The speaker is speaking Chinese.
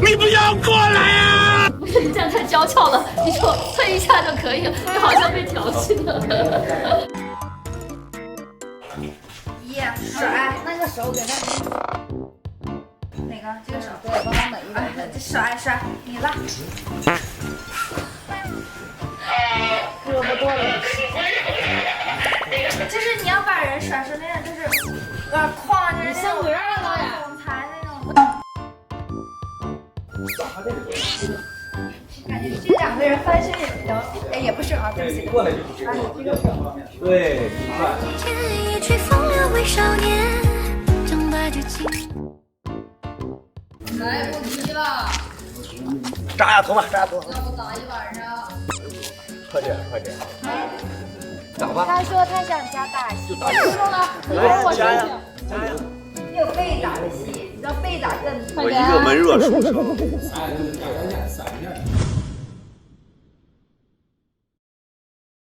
你不要过来啊！不是你这样太娇俏了，你说推一下就可以了，你好像被调戏了。耶，甩那个手给他，哪个？这个手。对，帮他美一哎，美。这甩，你拉。胳膊断了。就是你要把人甩成那样，就是哐，就是那种上不让了呀。总裁那种。感觉这两个人翻身也比较，哎，也不是啊，对不起。过来就不是这个对，快。一曲风流为少年，长大就青。来不及了，扎下头吧，扎下头。要不打一晚上。快点，快点。打吧。他说他想加大戏，打说了，来，加呀，加呀。也有被打的戏，你知道被打更。我一个闷热出手。闪一下。